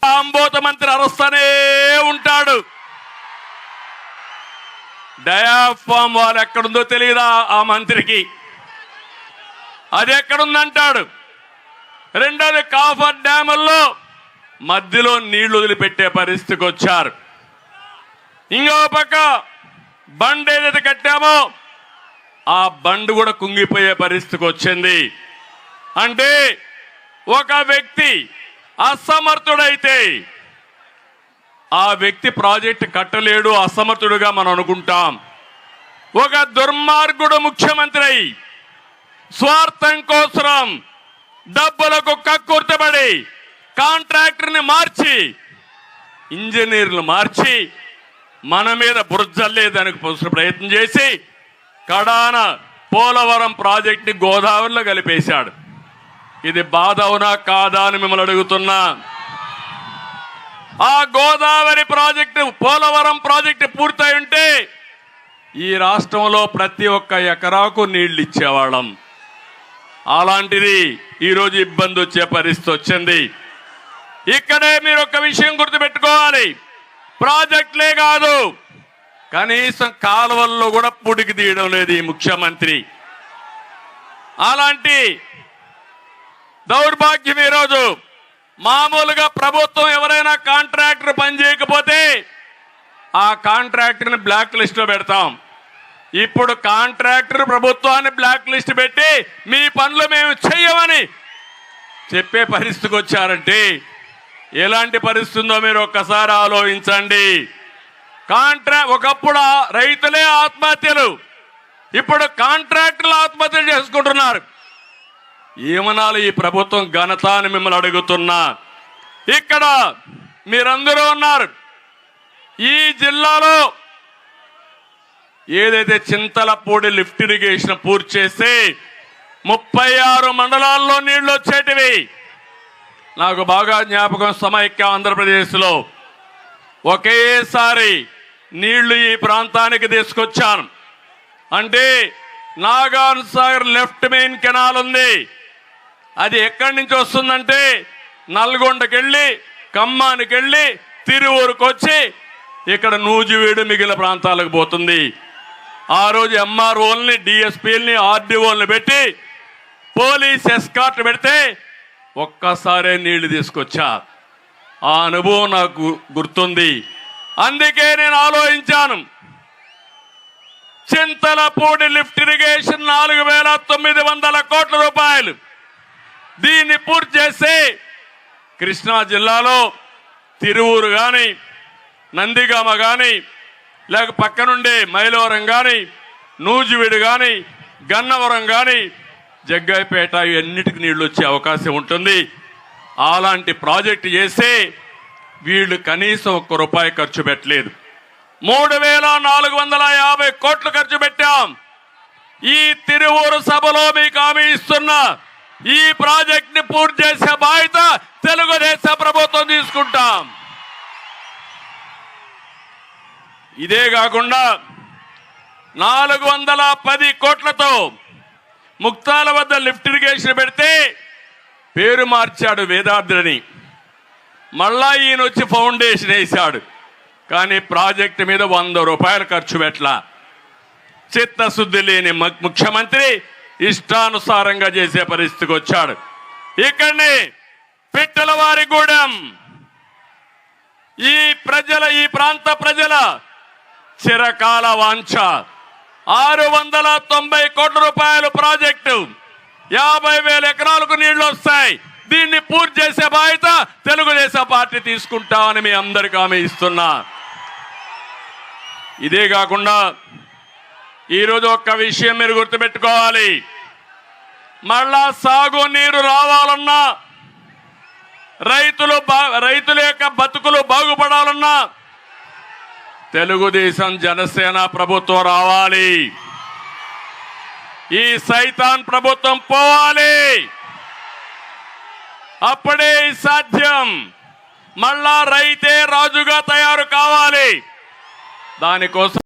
ఆంబోత మంత్రి అరుస్తూనే ఉంటాడు. డయాఫామ్ వాళ్ళు ఎక్కడుందో తెలియదా ఆ మంత్రికి, అది ఎక్కడుందంటాడు. రెండోది కాఫర్ డ్యాముల్లో మధ్యలో నీళ్లు వదిలిపెట్టే పరిస్థితికి వచ్చారు. ఇంకో పక్క బండ్ ఏదైతే కట్టామో ఆ బండ్ కూడా కుంగిపోయే పరిస్థితికి వచ్చింది. అంటే ఒక వ్యక్తి అసమర్థుడైతే ఆ వ్యక్తి ప్రాజెక్ట్ కట్టలేడు, అసమర్థుడుగా మనం అనుకుంటాం. ఒక దుర్మార్గుడు ముఖ్యమంత్రి స్వార్థం కోసం డబ్బులకు కక్కుర్తబడి కాంట్రాక్టర్ని మార్చి ఇంజనీర్లు మార్చి మన మీద బురజల్లేదానికి ప్రయత్నం చేసి కడాన పోలవరం ప్రాజెక్ట్ని గోదావరిలో కలిపేశాడు. ఇది బాధ అవునా కాదా అని మిమ్మల్ని అడుగుతున్నా. ఆ గోదావరి ప్రాజెక్టు పోలవరం ప్రాజెక్టు పూర్తయి ఉంటే ఈ రాష్ట్రంలో ప్రతి ఒక్క ఎకరాకు నీళ్లు ఇచ్చేవాళ్ళం. అలాంటిది ఈరోజు ఇబ్బంది వచ్చే పరిస్థితి వచ్చింది. ఇక్కడే మీరు ఒక విషయం గుర్తుపెట్టుకోవాలి, ప్రాజెక్టులే కాదు కనీసం కాలువల్లో కూడా పుడికి తీయడం లేదు ఈ ముఖ్యమంత్రి. అలాంటి దౌర్భాగ్యం ఈరోజు. మామూలుగా ప్రభుత్వం ఎవరైనా కాంట్రాక్టర్ పని చేయకపోతే ఆ కాంట్రాక్టర్ని బ్లాక్ లిస్ట్ లో పెడతాం. ఇప్పుడు కాంట్రాక్టర్ ప్రభుత్వాన్ని బ్లాక్ లిస్ట్ పెట్టి మీ పనులు మేము చెయ్యమని చెప్పే పరిస్థితికి వచ్చారంటే ఎలాంటి పరిస్థితి ఉందో మీరు ఒక్కసారి ఆలోచించండి. ఒకప్పుడు రైతులే ఆత్మహత్యలు, ఇప్పుడు కాంట్రాక్టర్లు ఆత్మహత్యలు చేసుకుంటున్నారు. ఏమనాలి ఈ ప్రభుత్వం ఘనత అని మిమ్మల్ని అడుగుతున్నా. ఇక్కడ మీరందరూ ఉన్నారు. ఈ జిల్లాలో ఏదైతే చింతలపూడి లిఫ్ట్ ఇరిగేషన్ పూర్తి చేస్తే 36 మండలాల్లో నీళ్లు వచ్చేటివి. నాకు బాగా జ్ఞాపకం, సమైక్య ఆంధ్రప్రదేశ్లో ఒకేసారి నీళ్లు ఈ ప్రాంతానికి తీసుకొచ్చాను. అంటే Nagarjuna Sagar left main canal ఉంది, అది ఎక్కడి నుంచి వస్తుందంటే నల్గొండకెళ్ళి ఖమ్మానికి వెళ్ళి తిరువూరుకు వచ్చి ఇక్కడ నూజివీడు మిగిలిన ప్రాంతాలకు పోతుంది. ఆ రోజు ఎంఆర్ఓల్ని, డిఎస్పీల్ని, ఆర్డీఓల్ని పెట్టి పోలీస్ ఎస్కార్ట్ పెడితే ఒక్కసారే నీళ్లు తీసుకొచ్చా. ఆ అనుభవం నాకు గుర్తుంది. అందుకే నేను ఆలోచించాను, చింతలపూడి లిఫ్ట్ ఇరిగేషన్ 4,900 కోట్ల రూపాయలు దీన్ని పూర్తి చేసి కృష్ణా జిల్లాలో తిరువూరు కానీ, నందిగామ కానీ, లేక పక్కనుండే మైలవరం కానీ, నూజివీడు కానీ, గన్నవరం కానీ, జగ్గైపేట ఇవన్నిటికి నీళ్లు వచ్చే అవకాశం ఉంటుంది. అలాంటి ప్రాజెక్టు చేస్తే వీళ్ళు కనీసం ₹1 ఖర్చు పెట్టలేదు. 3,450 కోట్లు ఖర్చు పెట్టాం. ఈ తిరువూరు సభలో మీకు హామీ ఇస్తున్నా, ఈ ప్రాజెక్ట్ ని పూర్తి చేసే బాధ్యత తెలుగుదేశం ప్రభుత్వం తీసుకుంటాం. ఇదే కాకుండా 410 కోట్లతో ముక్తాల వద్ద లిఫ్ట్ ఇరిగేషన్ పెడితే పేరు మార్చాడు వేదాద్రిని. మళ్ళా ఈయన వచ్చి ఫౌండేషన్ వేశాడు. కానీ ప్రాజెక్టు మీద ₹100 ఖర్చు పెట్టలా. చిత్తశుద్ధి లేని ముఖ్యమంత్రి ఇష్టానుసారంగా చేసే పరిస్థితికి వచ్చాడు. ఇక్కడనే పిట్టలవారిగూడెం ఈ ప్రాంత ప్రజల చిరకాల వాంఛ 690 కోట్ల రూపాయల ప్రాజెక్టు, 50,000 ఎకరాలకు నీళ్లు వస్తాయి. దీన్ని పూర్తి చేసే బాధ్యత తెలుగుదేశం పార్టీ తీసుకుంటామని మీ అందరికీ హామీ ఇస్తున్నా. ఇదే కాకుండా ఈరోజు ఒక్క విషయం మీరు గుర్తుపెట్టుకోవాలి, మళ్ళా సాగు నీరు రావాలన్నా, రైతుల యొక్క బతుకులు బాగుపడాలన్నా తెలుగుదేశం జనసేన ప్రభుత్వం రావాలి. ఈ సైతాన్ ప్రభుత్వం పోవాలి. అప్పుడే సాధ్యం. మళ్ళా రైతే రాజుగా తయారు కావాలి. దానికోసం